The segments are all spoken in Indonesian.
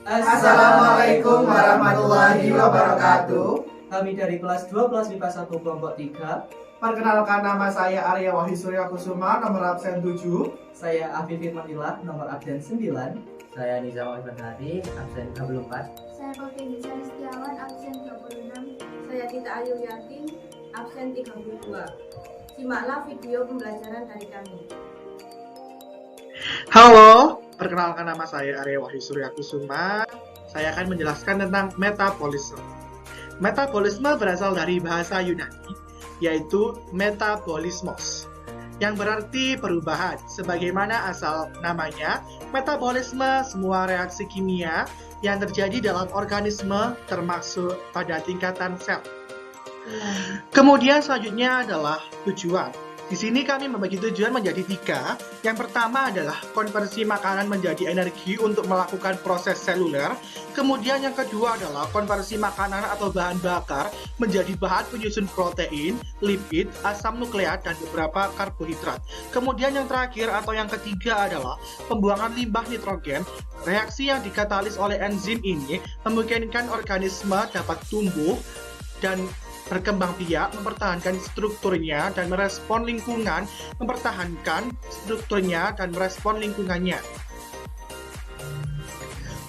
Assalamualaikum warahmatullahi wabarakatuh. Kami dari kelas 12 MIPA 1 kelompok 3. Perkenalkan, nama saya Arya Wahyu Surya Kusuma, nomor absen 7. Saya Afif Firmanillah, nomor absen 9. Saya Nizam Al-Fatihari, absen 34. Saya Kofi Nisa Setiawan, absen 36. Saya Tita Ayu Yakin, absen 32. Simaklah video pembelajaran dari kami. Halo, perkenalkan, nama saya Arya Wahyu Surya Kusuma. Saya akan menjelaskan tentang metabolisme. Metabolisme berasal dari bahasa Yunani, yaitu metabolismos, yang berarti perubahan. Sebagaimana asal namanya, metabolisme semua reaksi kimia yang terjadi dalam organisme termasuk pada tingkatan sel. Kemudian selanjutnya adalah tujuan. Di sini kami membagi tujuan menjadi 3. Yang pertama adalah konversi makanan menjadi energi untuk melakukan proses seluler. Kemudian yang kedua adalah konversi makanan atau bahan bakar menjadi bahan penyusun protein, lipid, asam nukleat, dan beberapa karbohidrat. Kemudian yang terakhir atau yang ketiga adalah pembuangan limbah nitrogen. Reaksi yang dikatalis oleh enzim ini memungkinkan organisme dapat tumbuh dan berkembang biak, mempertahankan strukturnya dan merespon lingkungan, lingkungannya.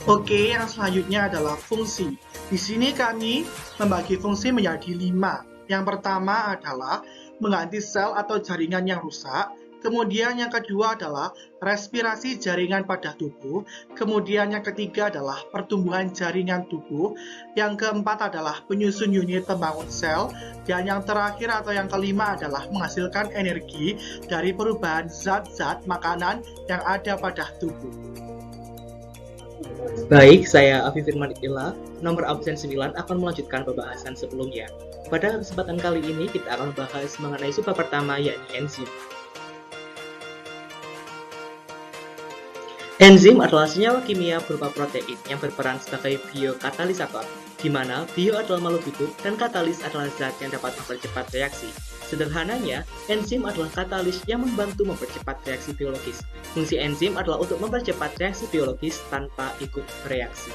Oke, yang selanjutnya adalah fungsi. Di sini kami membagi fungsi menjadi 5. Yang pertama adalah mengganti sel atau jaringan yang rusak. Kemudian yang kedua adalah respirasi jaringan pada tubuh. Kemudian yang ketiga adalah pertumbuhan jaringan tubuh. Yang keempat adalah penyusun unit pembangun sel. Dan yang terakhir atau yang kelima adalah menghasilkan energi dari perubahan zat-zat makanan yang ada pada tubuh. Baik, saya Afif Firmanillah, nomor absen 9 akan melanjutkan pembahasan sebelumnya. Pada kesempatan kali ini kita akan membahas mengenai subbab pertama, yakni enzim. Enzim adalah senyawa kimia berupa protein yang berperan sebagai biokatalisator, di mana bio adalah makhluk hidup dan katalis adalah zat yang dapat mempercepat reaksi. Sederhananya, enzim adalah katalis yang membantu mempercepat reaksi biologis. Fungsi enzim adalah untuk mempercepat reaksi biologis tanpa ikut bereaksi.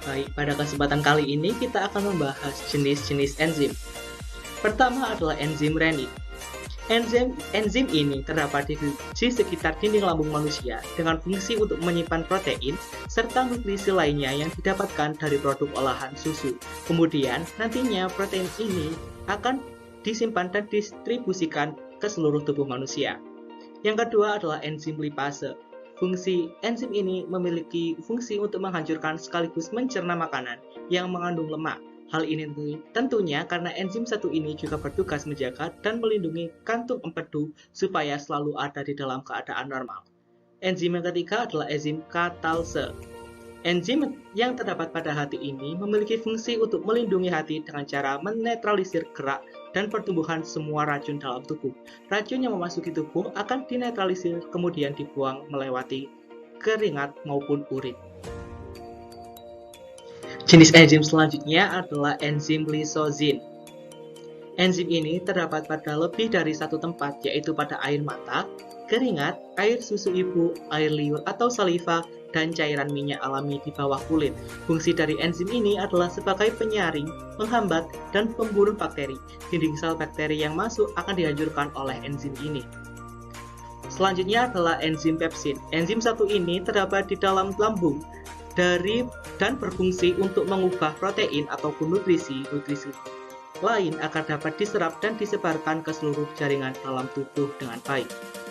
Baik, pada kesempatan kali ini kita akan membahas jenis-jenis enzim. Pertama adalah enzim renin. Enzim ini terdapat di sekitar dinding lambung manusia dengan fungsi untuk menyimpan protein serta nutrisi lainnya yang didapatkan dari produk olahan susu. Kemudian nantinya protein ini akan disimpan dan distribusikan ke seluruh tubuh manusia. Yang kedua adalah enzim lipase. Fungsi enzim ini memiliki fungsi untuk menghancurkan sekaligus mencerna makanan yang mengandung lemak. Hal ini tentunya karena enzim satu ini juga bertugas menjaga dan melindungi kantung empedu supaya selalu ada di dalam keadaan normal. Enzim yang ketiga adalah enzim katalase. Enzim yang terdapat pada hati ini memiliki fungsi untuk melindungi hati dengan cara menetralisir gerak dan pertumbuhan semua racun dalam tubuh. Racun yang memasuki tubuh akan dinetralisir kemudian dibuang melewati keringat maupun urin. Jenis enzim selanjutnya adalah enzim lisozin. Enzim ini terdapat pada lebih dari satu tempat, yaitu pada air mata, keringat, air susu ibu, air liur atau saliva, dan cairan minyak alami di bawah kulit. Fungsi dari enzim ini adalah sebagai penyaring, penghambat, dan pembunuh bakteri. Dinding sel bakteri yang masuk akan dihancurkan oleh enzim ini. Selanjutnya adalah enzim pepsin. Enzim satu ini terdapat di dalam lambung dan berfungsi untuk mengubah protein ataupun nutrisi lain agar dapat diserap dan disebarkan ke seluruh jaringan dalam tubuh dengan baik.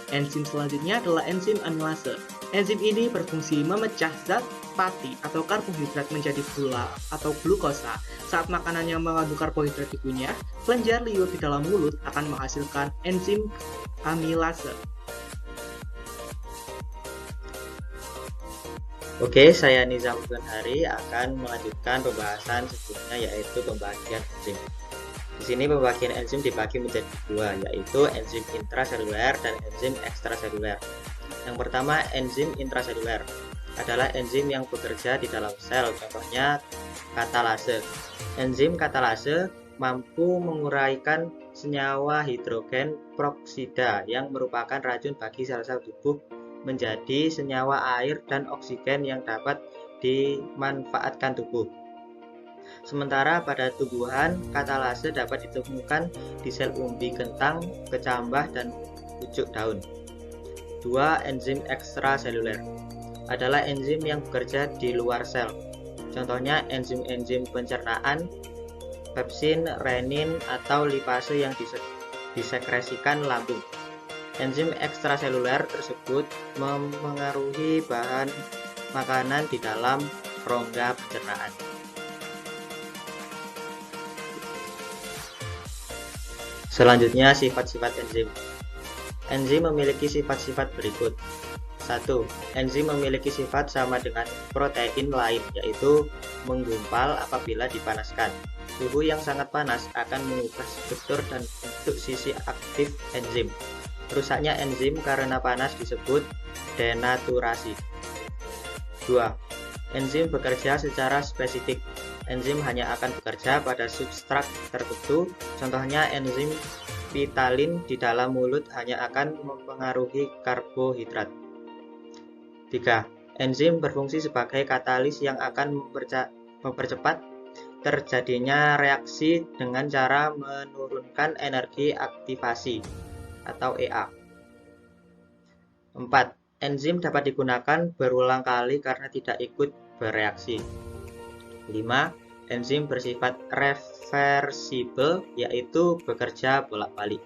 Enzim selanjutnya adalah enzim amilase. Enzim ini berfungsi memecah zat pati atau karbohidrat menjadi gula atau glukosa. Saat makanan yang mengandung karbohidrat dikunyah, kelenjar liur di dalam mulut akan menghasilkan enzim amilase. Oke, saya Nizam Al-Fatihari akan melanjutkan pembahasan sebelumnya, yaitu pembagian enzim. Di sini pembagian enzim dibagi menjadi 2, yaitu enzim intraseluler dan enzim ekstraseluler. Yang pertama, enzim intraseluler adalah enzim yang bekerja di dalam sel, contohnya katalase. Enzim katalase mampu menguraikan senyawa hidrogen peroksida yang merupakan racun bagi sel-sel tubuh menjadi senyawa air dan oksigen yang dapat dimanfaatkan tubuh. Sementara pada tumbuhan, katalase dapat ditemukan di sel umbi kentang, kecambah, dan pucuk daun. 2. Enzim ekstraseluler adalah enzim yang bekerja di luar sel. Contohnya enzim-enzim pencernaan, pepsin, renin, atau lipase yang disekresikan lambung. Enzim ekstraseluler tersebut memengaruhi bahan makanan di dalam rongga pencernaan. Selanjutnya, sifat-sifat enzim. Enzim memiliki sifat-sifat berikut. 1. Enzim memiliki sifat sama dengan protein lain, yaitu menggumpal apabila dipanaskan. Suhu yang sangat panas akan mengubah struktur dan bentuk sisi aktif enzim. Rusaknya enzim karena panas disebut denaturasi. 2. Enzim bekerja secara spesifik. Enzim hanya akan bekerja pada substrat tertentu. Contohnya enzim vitalin di dalam mulut hanya akan mempengaruhi karbohidrat. 3. Enzim berfungsi sebagai katalis yang akan mempercepat terjadinya reaksi dengan cara menurunkan energi aktivasi atau EA. 4. Enzim dapat digunakan berulang kali karena tidak ikut bereaksi. 5. Enzim bersifat reversibel, yaitu bekerja bolak-balik.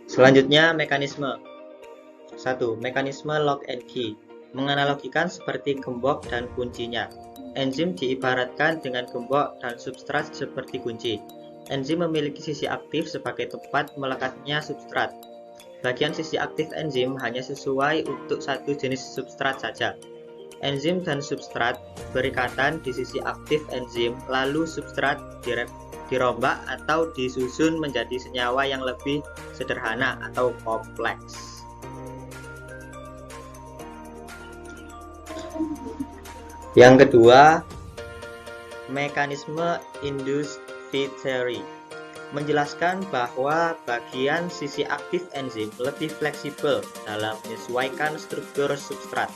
Selanjutnya, mekanisme. 1. Mekanisme lock and key. Menganalogikan seperti gembok dan kuncinya. Enzim diibaratkan dengan gembok dan substrat seperti kunci. Enzim memiliki sisi aktif sebagai tempat melekatnya substrat. Bagian sisi aktif enzim hanya sesuai untuk satu jenis substrat saja. Enzim dan substrat berikatan di sisi aktif enzim, lalu substrat dirombak atau disusun menjadi senyawa yang lebih sederhana atau kompleks. Yang kedua, mekanisme induced feed theory menjelaskan bahwa bagian sisi aktif enzim lebih fleksibel dalam menyesuaikan struktur substrat.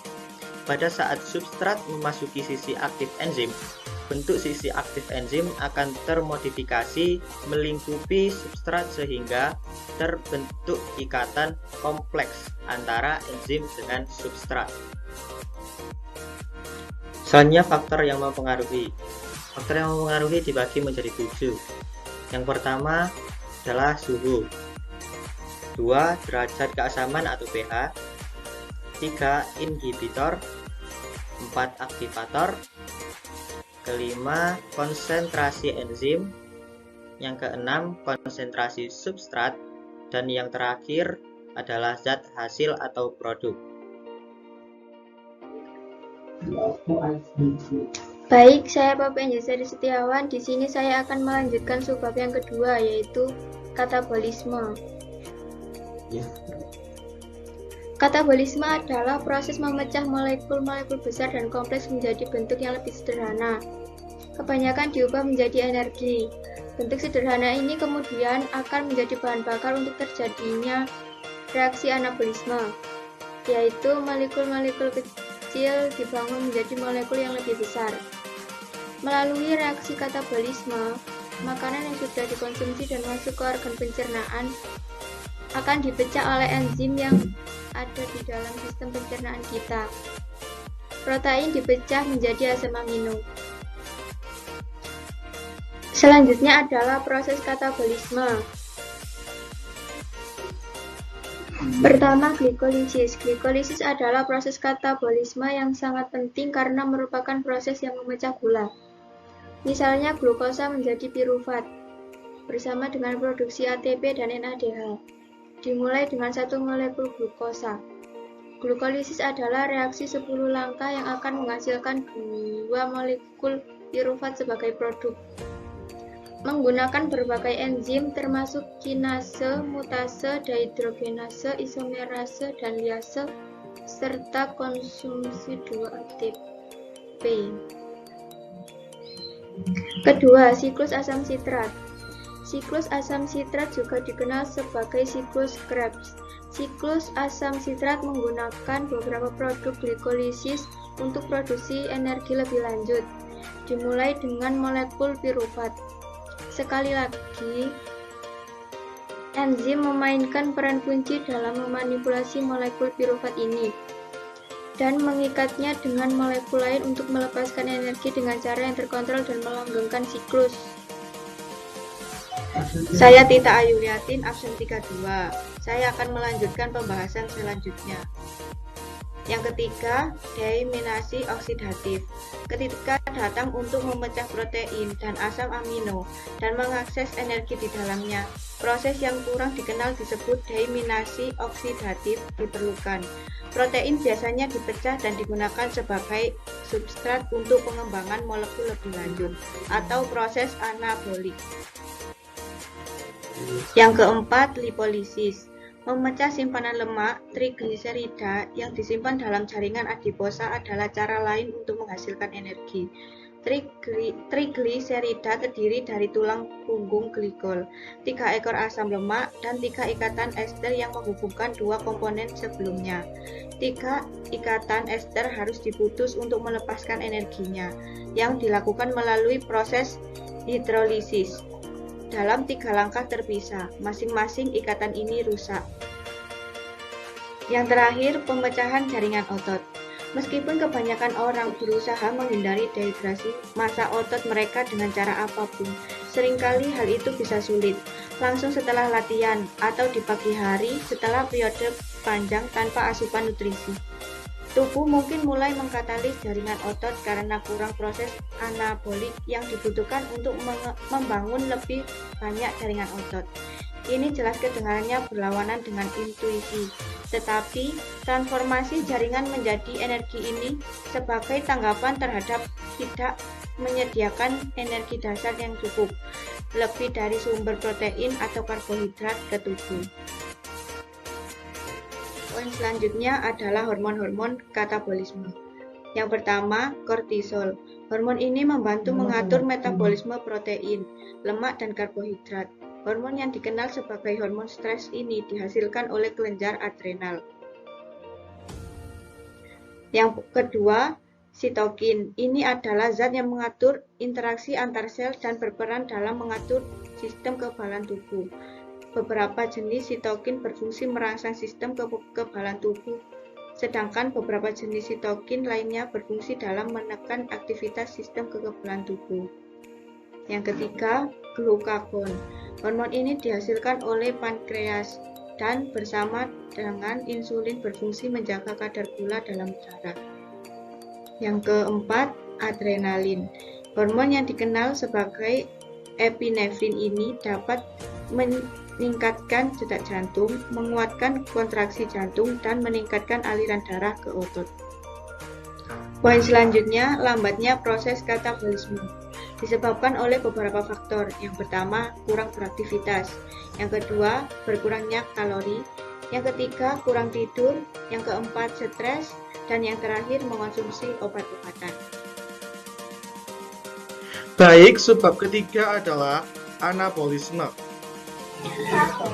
Pada saat substrat memasuki sisi aktif enzim, bentuk sisi aktif enzim akan termodifikasi melingkupi substrat sehingga terbentuk ikatan kompleks antara enzim dengan substrat. Selanjutnya, faktor yang mempengaruhi. Faktor yang mempengaruhi dibagi menjadi 7. Yang pertama adalah suhu. 2. Derajat keasaman atau pH. 3. Inhibitor. 4. Aktivator. Kelima, konsentrasi enzim. Yang keenam, konsentrasi substrat. Dan yang terakhir adalah zat hasil atau produk. Baik, saya Bapak Anjasari Setiawan. Di sini saya akan melanjutkan subbab yang kedua, yaitu katabolisme. Katabolisme adalah proses memecah molekul-molekul besar dan kompleks menjadi bentuk yang lebih sederhana. Kebanyakan diubah menjadi energi. Bentuk sederhana ini kemudian akan menjadi bahan bakar untuk terjadinya reaksi anabolisme, yaitu molekul-molekul kecil dibangun menjadi molekul yang lebih besar. Melalui reaksi katabolisme, makanan yang sudah dikonsumsi dan masuk ke organ pencernaan akan dipecah oleh enzim yang ada di dalam sistem pencernaan kita. Protein dipecah menjadi asam amino. Selanjutnya adalah proses katabolisme. Pertama, glikolisis. Glikolisis adalah proses katabolisme yang sangat penting karena merupakan proses yang memecah gula. Misalnya glukosa menjadi pirufat bersama dengan produksi ATP dan NADH. Dimulai dengan satu molekul glukosa. Glukolisis adalah reaksi 10 langkah yang akan menghasilkan 2 molekul pirufat sebagai produk. Menggunakan berbagai enzim termasuk kinase, mutase, dehidrogenase, isomerase, dan liase, serta konsumsi 2 ATP. Kedua, siklus asam sitrat. Siklus asam sitrat juga dikenal sebagai siklus Krebs. Siklus asam sitrat menggunakan beberapa produk glikolisis untuk produksi energi lebih lanjut, dimulai dengan molekul pirufat. Sekali lagi, enzim memainkan peran kunci dalam memanipulasi molekul pirufat ini dan mengikatnya dengan molekul lain untuk melepaskan energi dengan cara yang terkontrol dan melanggengkan siklus. Saya Tita Ayuliatin, absen 32. Saya akan melanjutkan pembahasan selanjutnya. Yang ketiga, deaminasi oksidatif. Ketika datang untuk memecah protein dan asam amino dan mengakses energi di dalamnya, proses yang kurang dikenal disebut deaminasi oksidatif diperlukan. Protein biasanya dipecah dan digunakan sebagai substrat untuk pengembangan molekul lebih lanjut atau proses anabolik. Yang keempat, lipolisis. Memecah simpanan lemak trigliserida yang disimpan dalam jaringan adiposa adalah cara lain untuk menghasilkan energi. Trigliserida terdiri dari tulang punggung glikol, 3 ekor asam lemak, dan 3 ikatan ester yang menghubungkan 2 komponen sebelumnya. 3 ikatan ester harus diputus untuk melepaskan energinya, yang dilakukan melalui proses hidrolisis. Dalam 3 langkah terpisah, masing-masing ikatan ini rusak. Yang terakhir, pemecahan jaringan otot. Meskipun kebanyakan orang berusaha menghindari dehidrasi massa otot mereka dengan cara apapun, seringkali hal itu bisa sulit. Langsung setelah latihan atau di pagi hari setelah periode panjang tanpa asupan nutrisi, tubuh mungkin mulai mengkatalis jaringan otot karena kurang proses anabolik yang dibutuhkan untuk membangun lebih banyak jaringan otot. Ini jelas kedengarannya berlawanan dengan intuisi, tetapi transformasi jaringan menjadi energi ini sebagai tanggapan terhadap tidak menyediakan energi dasar yang cukup, lebih dari sumber protein atau karbohidrat ke tubuh. Poin selanjutnya adalah hormon-hormon katabolisme. Yang pertama, kortisol. Hormon ini membantu mengatur metabolisme protein, lemak, dan karbohidrat. Hormon yang dikenal sebagai hormon stres ini dihasilkan oleh kelenjar adrenal. Yang kedua, sitokin. Ini adalah zat yang mengatur interaksi antar sel dan berperan dalam mengatur sistem kekebalan tubuh. Beberapa jenis sitokin berfungsi merangsang sistem kekebalan tubuh, sedangkan beberapa jenis sitokin lainnya berfungsi dalam menekan aktivitas sistem kekebalan tubuh. Yang ketiga, glukagon. Hormon ini dihasilkan oleh pankreas dan bersama dengan insulin berfungsi menjaga kadar gula dalam darah. Yang keempat, adrenalin. Hormon yang dikenal sebagai epinefrin ini dapat meningkatkan detak jantung, menguatkan kontraksi jantung, dan meningkatkan aliran darah ke otot. Poin selanjutnya, lambatnya proses katabolisme. Disebabkan oleh beberapa faktor. Yang pertama, kurang beraktivitas. Yang kedua, berkurangnya kalori. Yang ketiga, kurang tidur. Yang keempat, stres. Dan yang terakhir, mengonsumsi obat-obatan. Baik, sebab ketiga adalah anabolisme.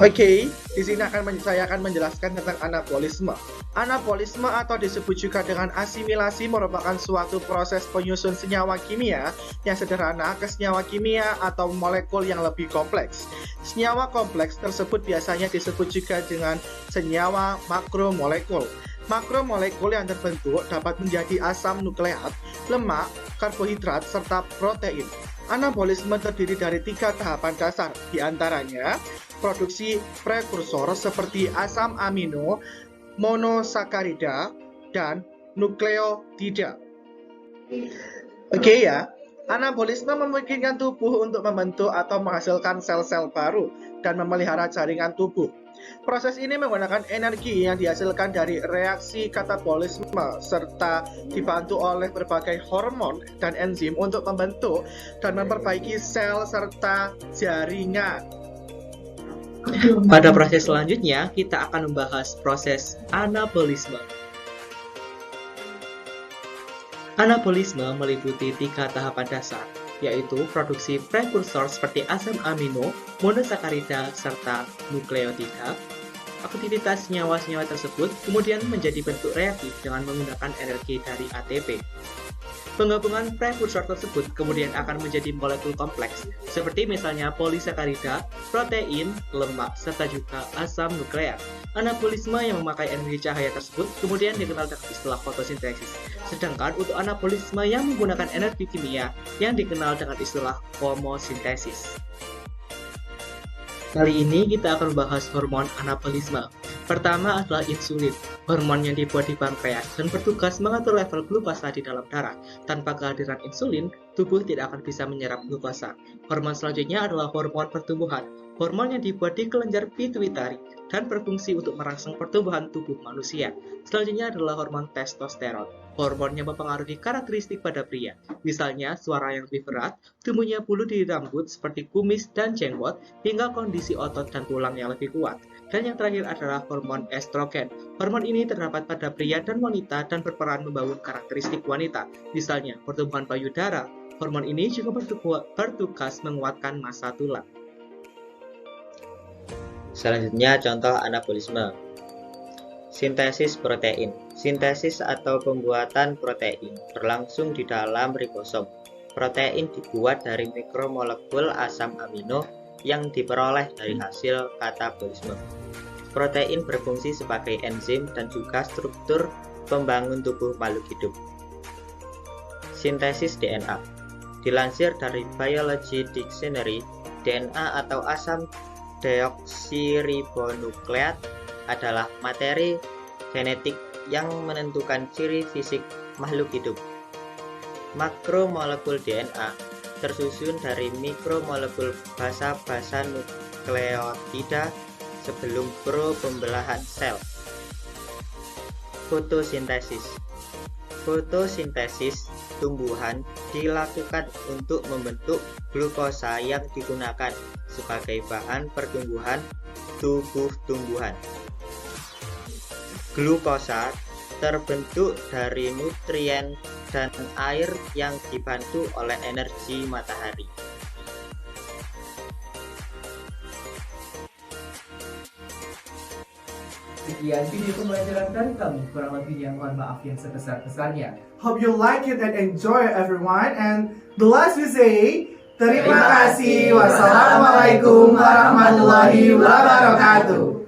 Oke, di sini saya akan menjelaskan tentang anabolisme. Anabolisme atau disebut juga dengan asimilasi merupakan suatu proses penyusun senyawa kimia yang sederhana ke senyawa kimia atau molekul yang lebih kompleks. Senyawa kompleks tersebut biasanya disebut juga dengan senyawa makromolekul. Makromolekul yang terbentuk dapat menjadi asam nukleat, lemak, karbohidrat, serta protein. Anabolisme terdiri dari 3 tahapan dasar, diantaranya produksi prekursor seperti asam amino, monosakarida, dan nukleotida. Oke ya, anabolisme memungkinkan tubuh untuk membentuk atau menghasilkan sel-sel baru dan memelihara jaringan tubuh. Proses ini menggunakan energi yang dihasilkan dari reaksi katabolisme serta dibantu oleh berbagai hormon dan enzim untuk membentuk dan memperbaiki sel serta jaringan. Pada proses selanjutnya, kita akan membahas proses anabolisme. Anabolisme meliputi 3 tahapan dasar. yaitu produksi prekursor seperti asam amino, monosakarida, serta nukleotida. Aktivitas senyawa-senyawa tersebut kemudian menjadi bentuk reaktif dengan menggunakan energi dari ATP. Penggabungan prekursor tersebut kemudian akan menjadi molekul kompleks, seperti misalnya polisakarida, protein, lemak, serta juga asam nukleat. Anabolisme yang memakai energi cahaya tersebut kemudian dikenal dengan istilah fotosintesis, sedangkan untuk anabolisme yang menggunakan energi kimia yang dikenal dengan istilah homosintesis. Kali ini kita akan membahas hormon anabolisme. Pertama adalah insulin, hormon yang dibuat di pankreas dan bertugas mengatur level glukosa di dalam darah. Tanpa kehadiran insulin, tubuh tidak akan bisa menyerap glukosa. Hormon selanjutnya adalah hormon pertumbuhan, hormon yang dibuat di kelenjar pituitari dan berfungsi untuk merangsang pertumbuhan tubuh manusia. Selanjutnya adalah hormon testosteron, hormon yang mempengaruhi karakteristik pada pria, misalnya suara yang lebih berat, tumbuhnya bulu di rambut seperti kumis dan jenggot, hingga kondisi otot dan tulang yang lebih kuat. Dan yang terakhir adalah hormon estrogen. Hormon ini terdapat pada pria dan wanita dan berperan membangun karakteristik wanita, misalnya pertumbuhan payudara. Hormon ini juga bertugas menguatkan massa tulang. Selanjutnya contoh anabolisme. Sintesis protein. Sintesis atau pembuatan protein berlangsung di dalam ribosom. Protein dibuat dari mikromolekul asam amino yang diperoleh dari hasil katabolisme. Protein berfungsi sebagai enzim dan juga struktur pembangun tubuh makhluk hidup. Sintesis DNA. Dilansir dari Biology Dictionary, DNA atau asam deoksiribonukleat adalah materi genetik yang menentukan ciri fisik makhluk hidup. Makromolekul DNA tersusun dari mikromolekul basa-basa nukleotida sebelum pembelahan sel. Fotosintesis. Fotosintesis tumbuhan dilakukan untuk membentuk glukosa yang digunakan sebagai bahan pertumbuhan tubuh tumbuhan. Glukosa terbentuk dari nutrien dan air yang dibantu oleh energi matahari. Sekian video pembelajaran dari kami, kurang lebihnya mohon maaf yang sebesar-besarnya. Hope you like it and enjoy it, everyone. And the last we say, terima kasih. Wassalamualaikum warahmatullahi wabarakatuh.